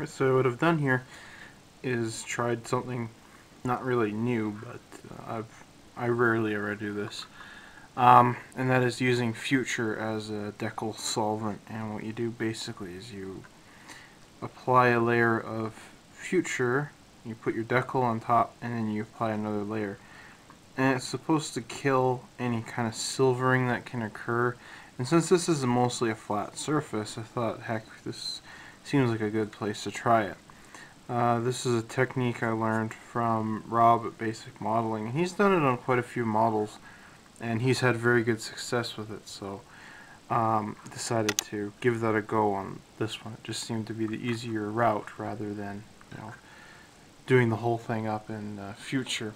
So what I've done here is tried something not really new, but I rarely ever do this, and that is using Future as a decal solvent. And what you do basically is you apply a layer of Future, you put your decal on top, and then you apply another layer. And it's supposed to kill any kind of silvering that can occur. And since this is mostly a flat surface, I thought, heck, this seems like a good place to try it. This is a technique I learned from Rob at Basic Modeling. He's done it on quite a few models, and he's had very good success with it, so decided to give that a go on this one. It just seemed to be the easier route rather than, doing the whole thing up in Future.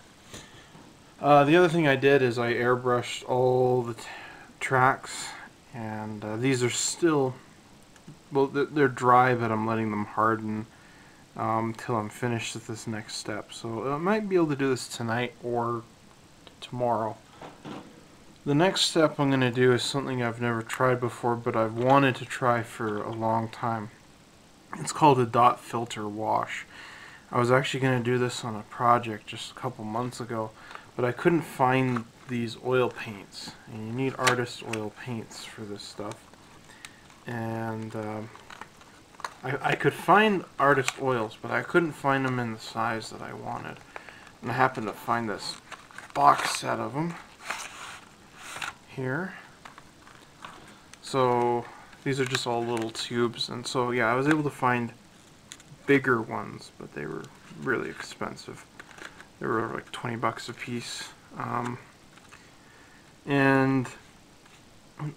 The other thing I did is I airbrushed all the tracks, and these are still, well, they're dry, but I'm letting them harden till I'm finished with this next step. So I might be able to do this tonight or tomorrow. The next step I'm going to do is something I've never tried before, but I've wanted to try for a long time. It's called a dot filter wash. I was actually going to do this on a project just a couple months ago, but I couldn't find these oil paints, and you need artist oil paints for this stuff. And I could find artist oils, but I couldn't find them in the size that I wanted. And I happened to find this box set of them here. So these are just all little tubes, and so yeah, I was able to find bigger ones, but they were really expensive. They were like 20 bucks a piece. And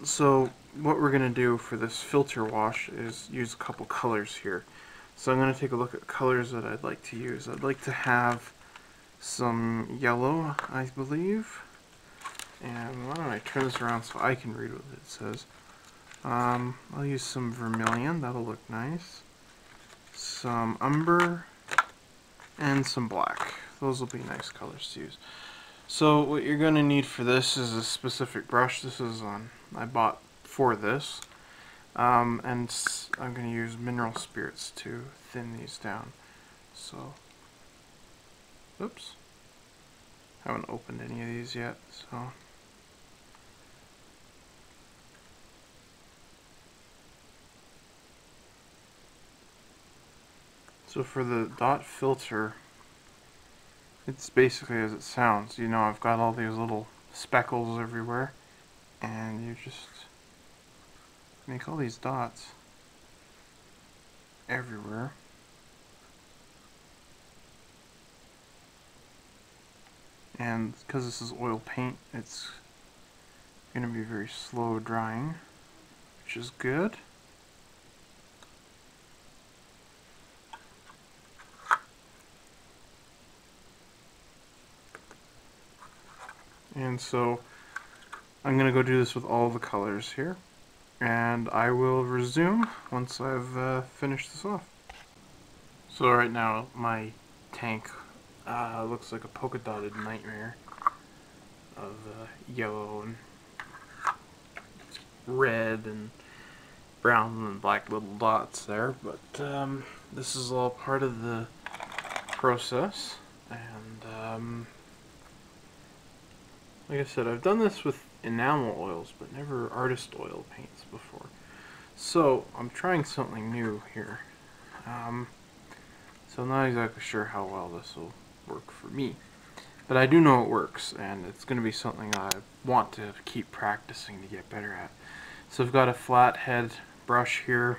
so what we're going to do for this filter wash is use a couple colors here. So I'm going to take a look at colors that I'd like to use. I'd like to have some yellow, I believe. And why don't I turn this around so I can read what it says. I'll use some vermilion, that'll look nice. Some umber, and some black. Those will be nice colors to use. So what you're going to need for this is a specific brush. This is I bought for this. And I'm going to use mineral spirits to thin these down. So, oops. Haven't opened any of these yet, so. So for the dot filter, it's basically as it sounds. I've got all these little speckles everywhere, and you just make all these dots everywhere. And because this is oil paint, it's going to be very slow drying, which is good. And so I'm going to go do this with all the colors here, and I will resume once I've finished this off. So right now my tank looks like a polka dotted nightmare of yellow and red and brown and black little dots there, but this is all part of the process. And like I said, I've done this with enamel oils, but never artist oil paints before. So I'm trying something new here. So I'm not exactly sure how well this will work for me. But I do know it works, and it's going to be something I want to keep practicing to get better at. So I've got a flat head brush here,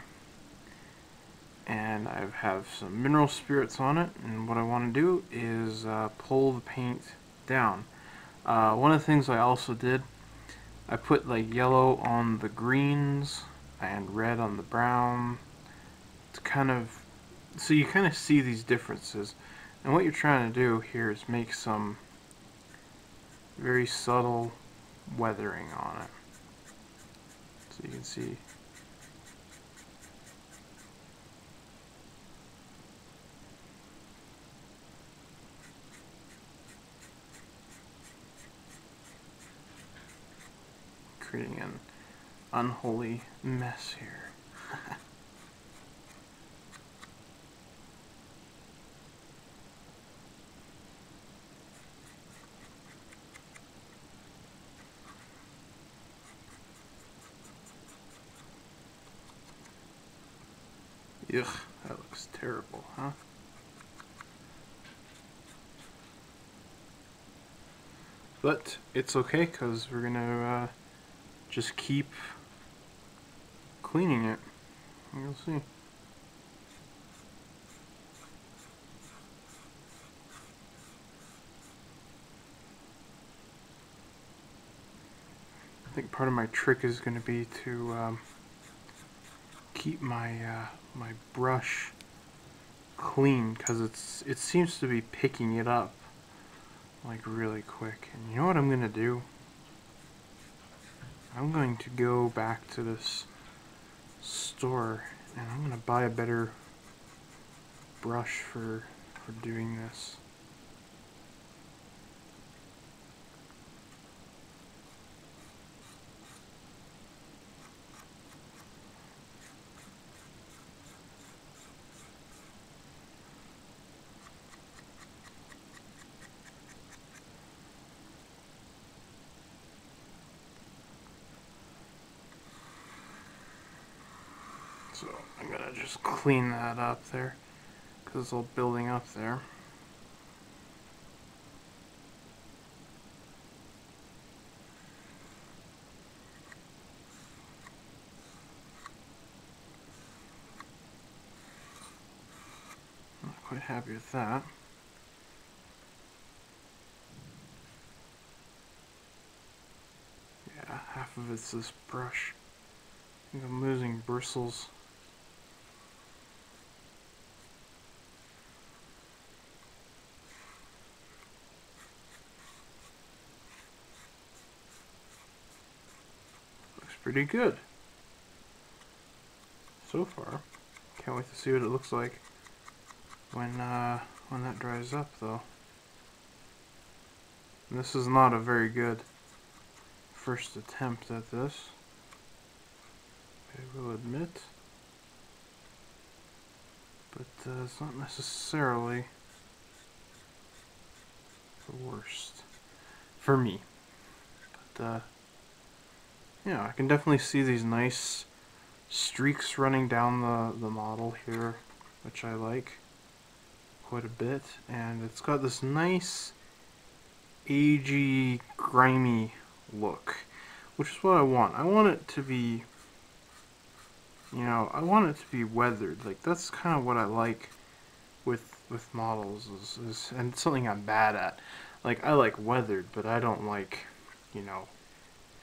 and I have some mineral spirits on it, and what I want to do is pull the paint down. One of the things I also did, I put like yellow on the greens and red on the brown to so you kind of see these differences. And what you're trying to do here is make some very subtle weathering on it. So you can see. Creating an unholy mess here. Ugh, that looks terrible, huh? But it's okay, because we're gonna just keep cleaning it. You'll see. I think part of my trick is going to be to keep my my brush clean, because it seems to be picking it up like really quick. And you know what I'm going to do? I'm going to go back to this store and I'm going to buy a better brush for doing this. So I'm going to just clean that up there, because it's all building up there. Not quite happy with that. Yeah, half of it's this brush. I think I'm losing bristles. Looks pretty good so far. Can't wait to see what it looks like when that dries up, though. And this is not a very good first attempt at this, I will admit, but it's not necessarily the worst for me. But yeah, I can definitely see these nice streaks running down the model here, which I like quite a bit, and it's got this nice agey, grimy look, which is what I want. I want it to be, you know, I want it to be weathered. Like, that's kind of what I like with models, and it's something I'm bad at. Like, I like weathered, but I don't like, you know,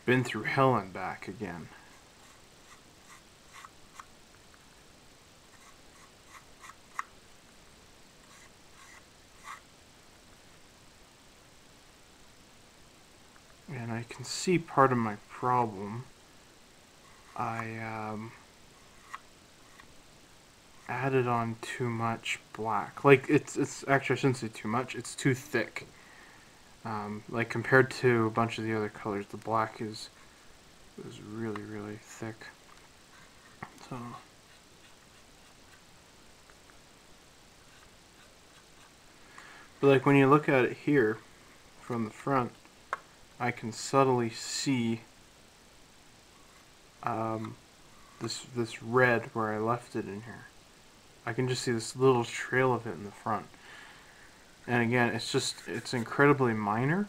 been through hell and back again. And I can see part of my problem. I added on too much black. Like, it's actually, I shouldn't say too much, it's too thick. Like, compared to a bunch of the other colors, the black is really, really thick. So, but like, when you look at it here from the front, I can subtly see this red where I left it in here. I can just see this little trail of it in the front. And again, it's incredibly minor,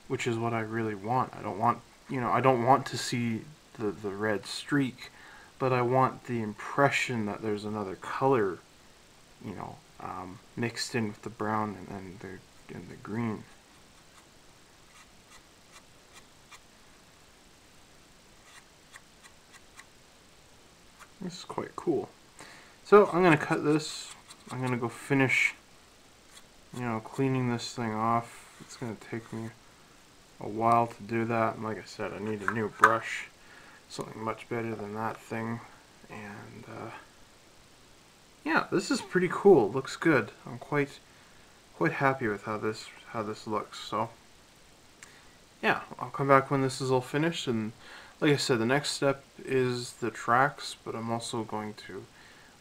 which is what I really want. I don't want, you know, I don't want to see the red streak, but I want the impression that there's another color, you know, mixed in with the brown and the green. This is quite cool. So I'm gonna cut this. I'm gonna go finish, you know, cleaning this thing off. It's gonna take me a while to do that, and like I said, I need a new brush, something much better than that thing. And yeah, this is pretty cool. It looks good. I'm quite happy with how this looks. So yeah, I'll come back when this is all finished, and like I said, the next step is the tracks, but I'm also going to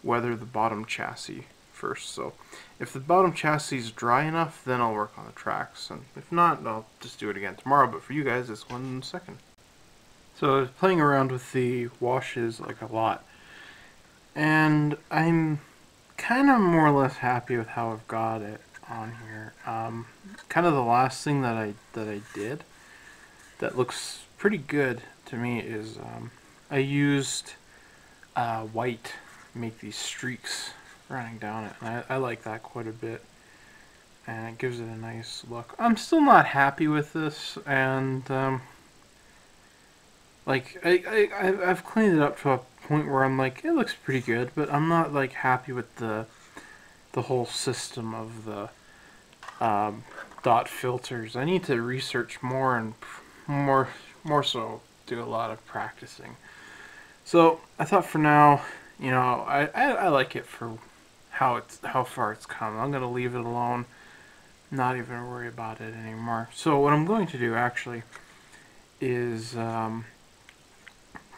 weather the bottom chassis first. So if the bottom chassis is dry enough, then I'll work on the tracks, and if not, I'll just do it again tomorrow. But for you guys, it's 1 second. So I was playing around with the washes like a lot, and I'm kind of more or less happy with how I've got it on here. Kind of the last thing that I did that looks pretty good to me is I used white to make these streaks running down it, and I like that quite a bit, and it gives it a nice look. I'm still not happy with this, and like I've cleaned it up to a point where I'm like, it looks pretty good, but I'm not like happy with the whole system of the dot filters. I need to research more and more so do a lot of practicing. So I thought for now, you know, I like it for how far it's come. I'm gonna leave it alone, not even worry about it anymore. So what I'm going to do actually is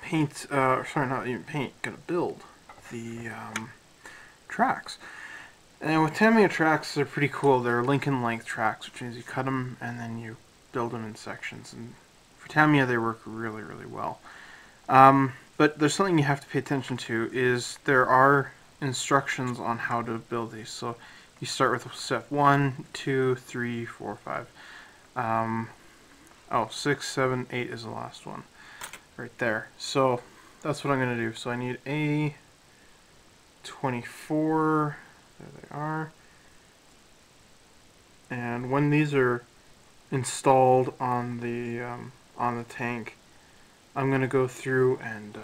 paint. Sorry, not even paint. Gonna build the tracks. And with Tamiya tracks, they're pretty cool. They're Lincoln length tracks, which means you cut them and then you build them in sections. And for Tamiya, they work really, really well. But there's something you have to pay attention to, is there are instructions on how to build these. So you start with step 1, 2, 3, 4, 5. 6, 7, 8 is the last one. Right there. So that's what I'm going to do. So I need a 24. There they are. And when these are installed on the tank, I'm going to go through and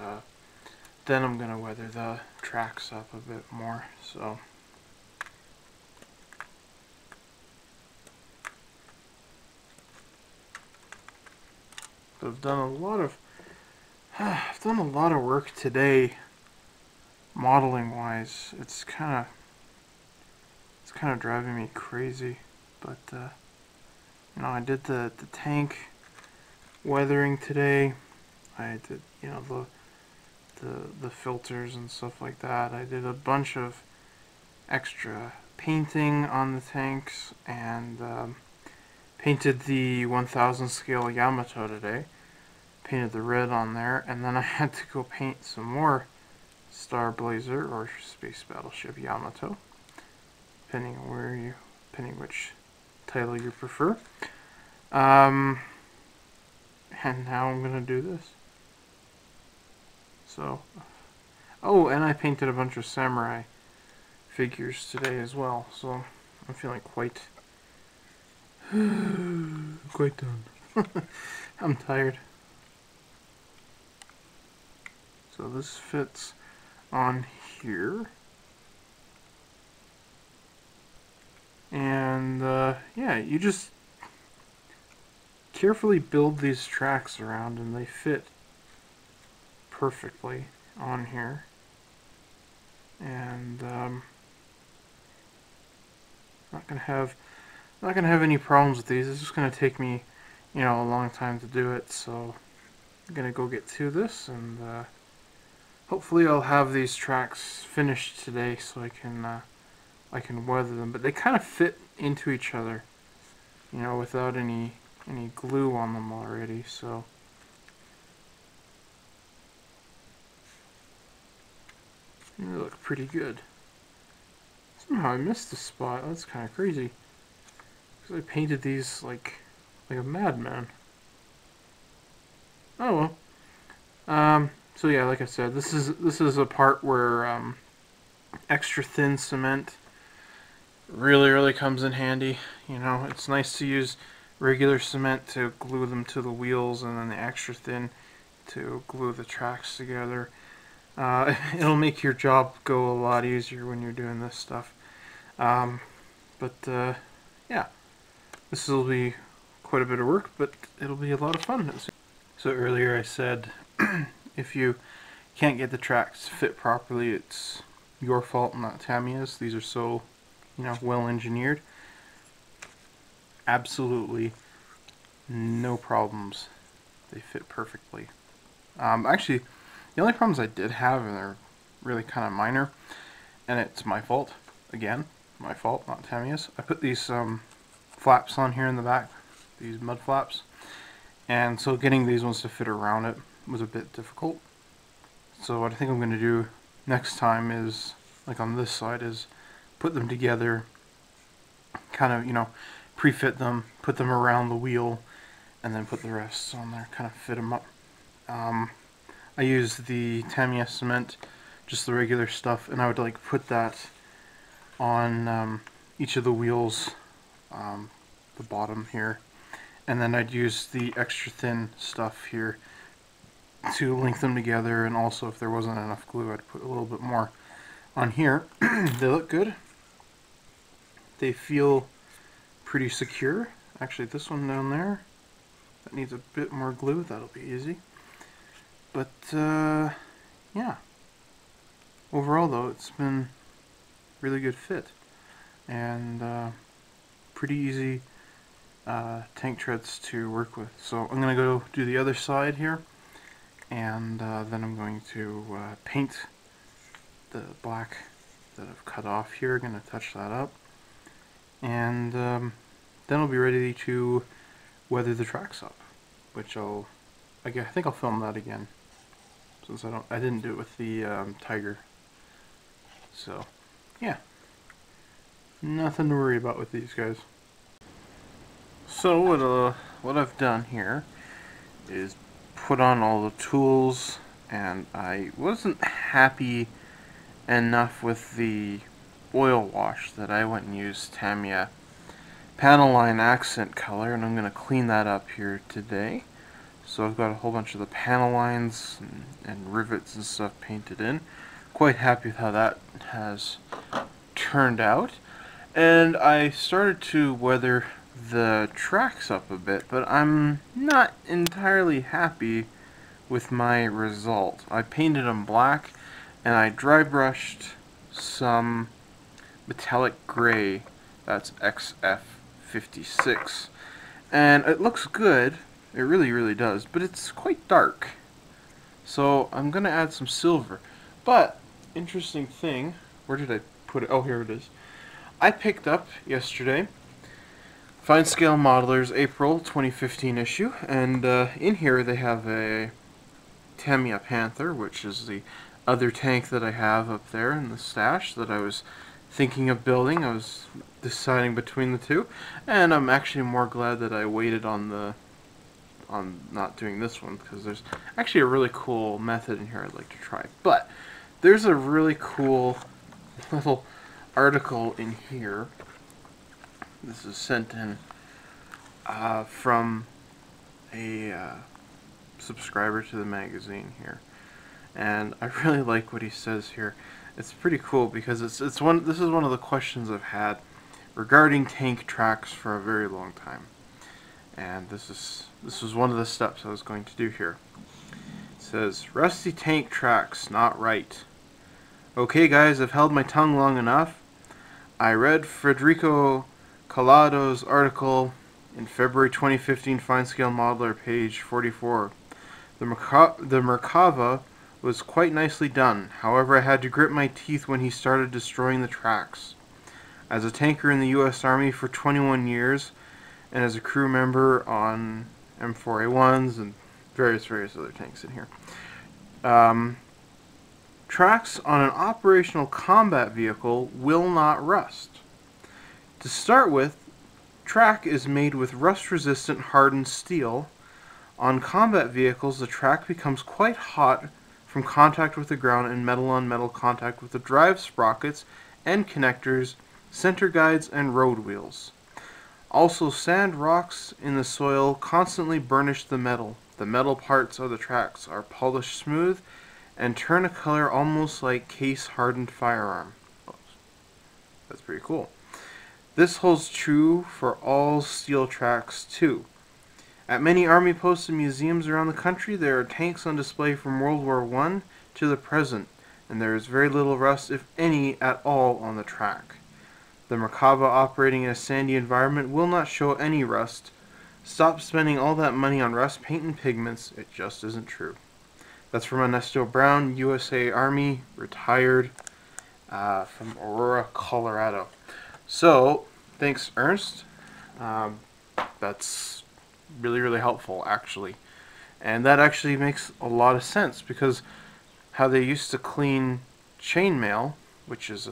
then I'm going to weather the tracks up a bit more. So I've done a lot of work today, modeling wise. It's kind of driving me crazy, but you know, I did the tank weathering today. I did, you know, the filters and stuff like that. I did a bunch of extra painting on the tanks, and painted the 1000 scale Yamato today. Painted the red on there, and then I had to go paint some more Star Blazer or Space Battleship Yamato, depending on which title you prefer. And now I'm gonna do this. So, oh, and I painted a bunch of samurai figures today as well. So I'm feeling quite done. I'm tired. So this fits on here. And yeah, you just carefully build these tracks around and they fit perfectly on here. And not gonna have any problems with these. It's just gonna take me, you know, a long time to do it. So I'm gonna go get to this, and hopefully I'll have these tracks finished today so I can weather them. But they kind of fit into each other, you know, without any glue on them already. So they look pretty good. Somehow I missed a spot. That's kind of crazy. Because I painted these like a madman. Oh well. So yeah, like I said, this is a part where extra thin cement really comes in handy. You know, it's nice to use regular cement to glue them to the wheels, and then the extra thin to glue the tracks together. It'll make your job go a lot easier when you're doing this stuff. Yeah, this will be quite a bit of work, but it'll be a lot of fun. So earlier I said if you can't get the tracks to fit properly, it's your fault, not Tamiya's. These are so, you know, well engineered. Absolutely no problems. They fit perfectly. Actually, the only problems I did have, and they're really kind of minor, and it's my fault. Again, my fault, not Tamiya's. I put these flaps on here in the back, these mud flaps, and so getting these ones to fit around it was a bit difficult. So what I think I'm going to do next time is, like on this side, is put them together, kind of, pre-fit them, put them around the wheel, and then put the rest on there, kind of fit them up. I use the Tamiya cement, just the regular stuff, and I would like put that on each of the wheels, the bottom here, and then I'd use the extra thin stuff here to link them together, and also if there wasn't enough glue, I'd put a little bit more on here. They look good. They feel pretty secure. Actually, this one down there, that needs a bit more glue. That'll be easy. But yeah, overall though, it's been really good fit, and pretty easy tank treads to work with. So I'm gonna go do the other side here, and then I'm going to paint the black that I've cut off here. Gonna touch that up, and then I'll be ready to weather the tracks up, which I think I'll film that again, since I didn't do it with the Tiger. So yeah, nothing to worry about with these guys. So what I've done here is put on all the tools, and I wasn't happy enough with the oil wash that I went and used Tamiya panel line accent color, and I'm going to clean that up here today. So I've got a whole bunch of the panel lines and rivets and stuff painted in. Quite happy with how that has turned out. And I started to weather the tracks up a bit, but I'm not entirely happy with my result. I painted them black, and I dry brushed some metallic gray, that's XF56, and it looks good, it really does, but it's quite dark. So I'm gonna add some silver. But interesting thing, where did I put it? Oh, here it is. I picked up yesterday Fine Scale Modelers April 2015 issue, and in here they have a Tamiya Panther, which is the other tank that I have up there in the stash that I was thinking of building. I was deciding between the two, and I'm actually more glad that I waited on not doing this one, because there's actually a really cool method in here I'd like to try. But there's a really cool little article in here. This is sent in from a subscriber to the magazine here, and I really like what he says here. It's pretty cool because this is one of the questions I've had regarding tank tracks for a very long time, and this was one of the steps I was going to do here. It says, "Rusty tank tracks, not right. Okay guys, I've held my tongue long enough. I read Federico Colado's article in February 2015 Fine Scale Modeler, page 44. The Merkava was quite nicely done. However, I had to grit my teeth when he started destroying the tracks. As a tanker in the U.S. Army for 21 years, and as a crew member on M4A1s and various other tanks in here, tracks on an operational combat vehicle will not rust. To start with, track is made with rust-resistant hardened steel. On combat vehicles, the track becomes quite hot from contact with the ground and metal-on-metal contact with the drive sprockets, end connectors, center guides, and road wheels. Also, sand, rocks in the soil constantly burnish the metal. The metal parts of the tracks are polished smooth and turn a color almost like case-hardened firearm." That's pretty cool. This holds true for all steel tracks too. At many army posts and museums around the country, there are tanks on display from World War I to the present, and there is very little rust, if any at all, on the track. The Merkava operating in a sandy environment will not show any rust. Stop spending all that money on rust paint and pigments, it just isn't true. That's from Ernesto Brown, USA Army, retired, from Aurora, Colorado. So, thanks Ernst. That's really helpful, actually. And that actually makes a lot of sense, because how they used to clean chainmail, which is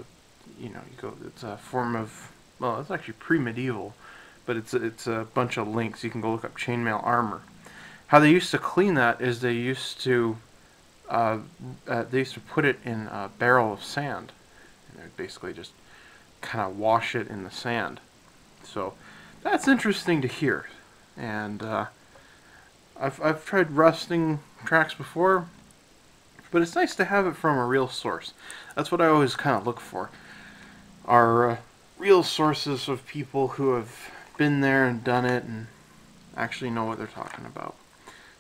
it's a form of, well, it's actually pre-medieval, but it's a bunch of links. You can go look up chainmail armor. How they used to clean that is they used to put it in a barrel of sand, and they would basically just kind of wash it in the sand. So that's interesting to hear. And I've tried rusting tracks before, but it's nice to have it from a real source. That's what I always kind of look for, are real sources of people who have been there and done it and actually know what they're talking about.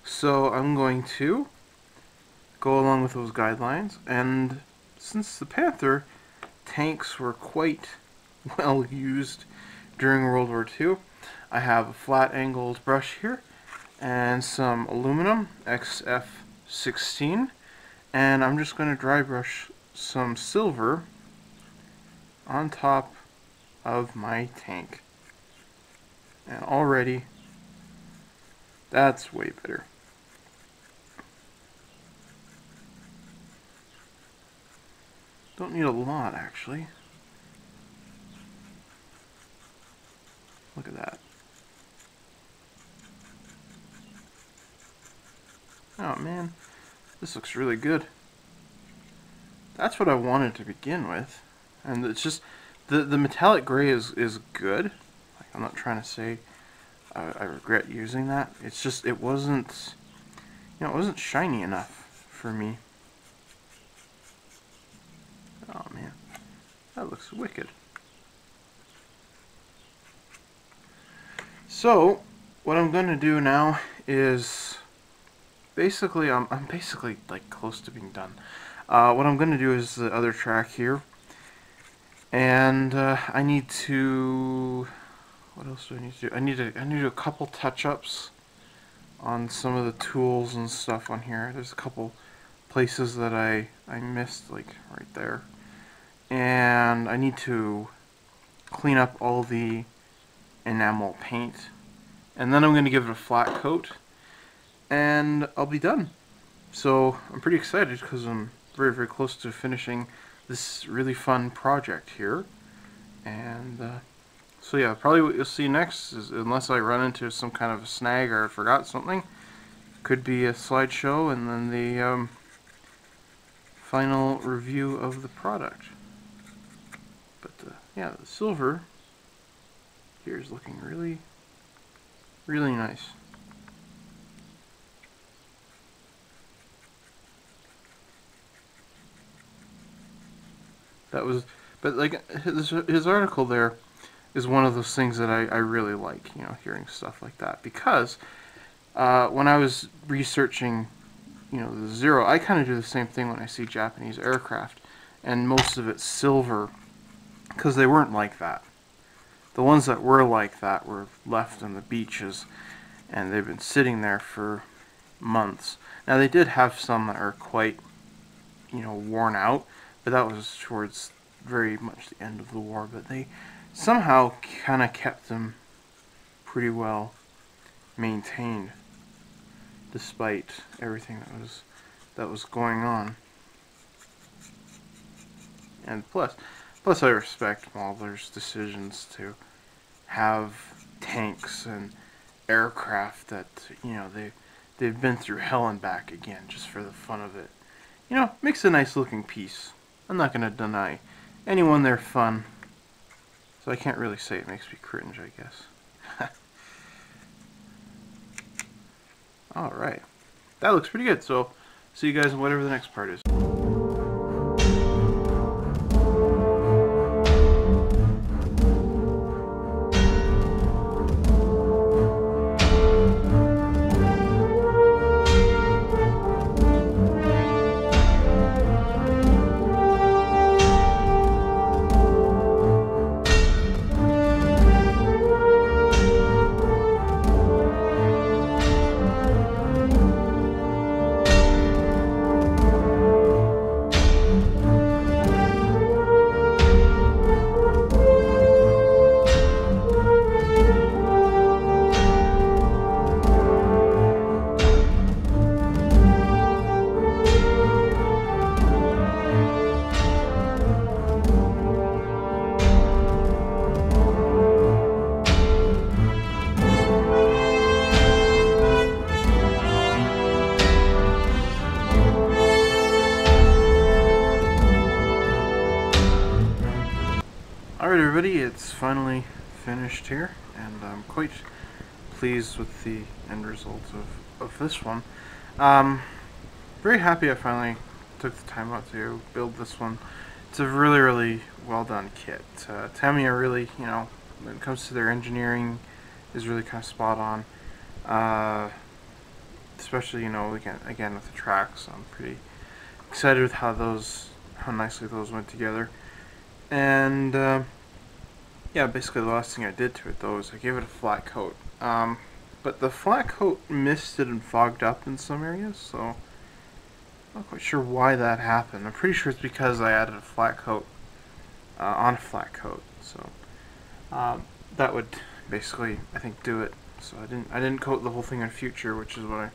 So I'm going to go along with those guidelines, and since the Panther tanks were quite well used during World War II, I have a flat angled brush here and some aluminum XF16, and I'm just going to dry brush some silver on top of my tank. And already that's way better. Don't need a lot, actually. Look at that. Oh man, this looks really good. That's what I wanted to begin with. And it's just, the metallic gray is good. Like, I'm not trying to say I regret using that. It's just, it wasn't shiny enough for me. Oh man, that looks wicked. So, what I'm going to do now is, basically, I'm basically like close to being done. What I'm going to do is the other track here, and I need to, what else do I need to do? I need to do a couple touch-ups on some of the tools and stuff on here. There's a couple places that I missed, like right there, and I need to clean up all the enamel paint, and then I'm going to give it a flat coat, and I'll be done. So I'm pretty excited because I'm very, very close to finishing this really fun project here. And so yeah, probably what you'll see next is, unless I run into some kind of a snag or I forgot something, could be a slideshow and then the final review of the product. But yeah, the silver here is looking really, really nice. That was, but like his article there is one of those things that I really like, you know, hearing stuff like that, because when I was researching, you know, the Zero, I kind of do the same thing when I see Japanese aircraft, and most of it's silver, because they weren't like that. The ones that were like that were left on the beaches, and they've been sitting there for months. Now they did have some that are quite, you know, worn out, but that was towards very much the end of the war. But they somehow kind of kept them pretty well maintained, despite everything that was going on. And plus I respect Mahler's decisions to have tanks and aircraft that, you know, they've been through hell and back again just for the fun of it. You know, makes a nice looking piece. I'm not going to deny anyone their fun, so I can't really say it makes me cringe, I guess. Alright, that looks pretty good, so see you guys in whatever the next part is. Alright everybody, it's finally finished here, and I'm quite pleased with the end result of this one. Very happy I finally took the time out to build this one. It's a really well done kit. Tamiya really, when it comes to their engineering, is really kind of spot on. Especially, again with the tracks. I'm pretty excited with how nicely those went together. And yeah, basically the last thing I did to it though is I gave it a flat coat. But the flat coat misted and fogged up in some areas, so I'm not quite sure why that happened. I'm pretty sure it's because I added a flat coat on a flat coat. So that would basically, I think, do it. So I didn't coat the whole thing in future, which is what I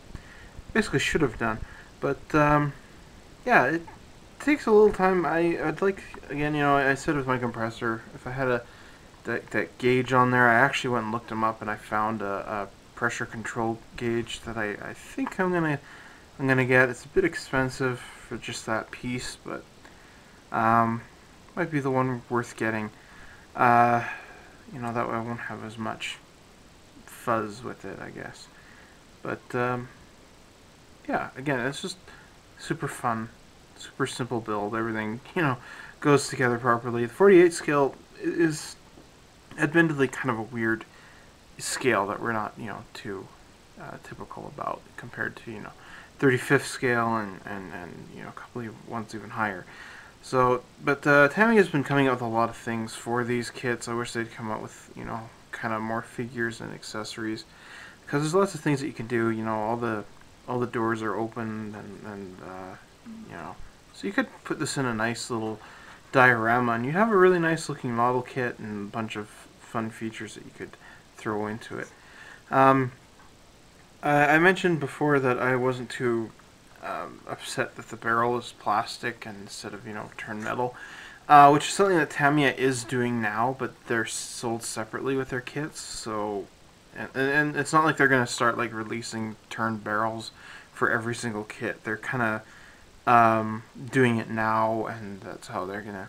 basically should have done. But yeah, it takes a little time. I'd like, again, I said with my compressor, if I had that gauge on there, I actually went and looked them up, and I found a pressure control gauge that I think I'm gonna get. It's a bit expensive for just that piece, but might be the one worth getting. That way I won't have as much fuzz with it, I guess. But yeah, again, it's just super fun, super simple build. Everything, goes together properly. The 48 scale is admittedly kind of a weird scale that we're not, too typical about compared to, 35th scale and a couple of ones even higher. So, but Tamiya's been coming out with a lot of things for these kits. I wish they'd come out with, kind of more figures and accessories, because there's lots of things that you can do. All the doors are open, and so you could put this in a nice little diorama, and you'd have a really nice looking model kit and a bunch of fun features that you could throw into it. I mentioned before that I wasn't too upset that the barrel is plastic instead of turned metal, which is something that Tamiya is doing now, but they're sold separately with their kits. So, and it's not like they're gonna start like releasing turned barrels for every single kit. They're kind of doing it now, and that's how they're gonna,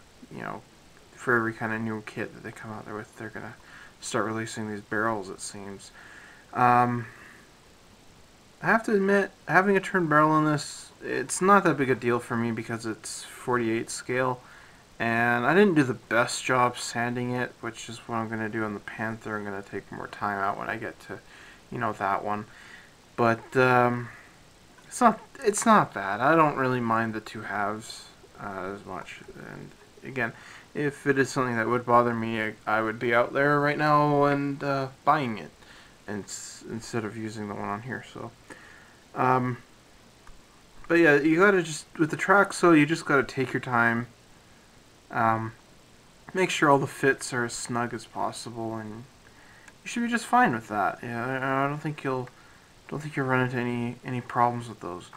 for every kind of new kit that they come out there with, they're gonna start releasing these barrels, it seems. I have to admit, having a turned barrel on this, it's not that big a deal for me because it's 48 scale, and I didn't do the best job sanding it, which is what I'm going to do on the Panther. I'm going to take more time out when I get to, that one. But it's not bad. I don't really mind the two halves as much. And again, if it is something that would bother me, I would be out there right now and buying it, and instead of using the one on here. So, but yeah, you gotta just, with the track, so you just gotta take your time. Make sure all the fits are as snug as possible, and you should be just fine with that. Yeah, I don't think you'll run into any problems with those.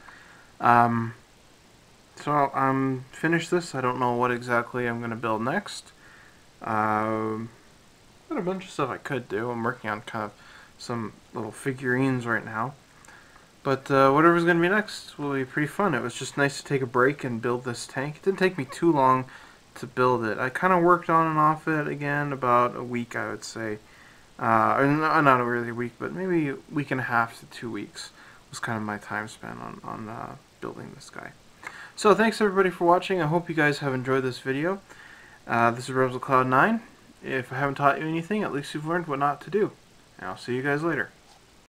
So I'm finished this. I don't know what exactly I'm gonna build next. Got a bunch of stuff I could do. I'm working on kind of some little figurines right now. But whatever's going to be next will be pretty fun. It was just nice to take a break and build this tank. It didn't take me too long to build it. I kind of worked on and off it again about a week, I would say. Or not really a week, but maybe a week and a half to 2 weeks was kind of my time spent on building this guy. So thanks everybody for watching. I hope you guys have enjoyed this video. This is Cloud9. If I haven't taught you anything, at least you've learned what not to do. And I'll see you guys later.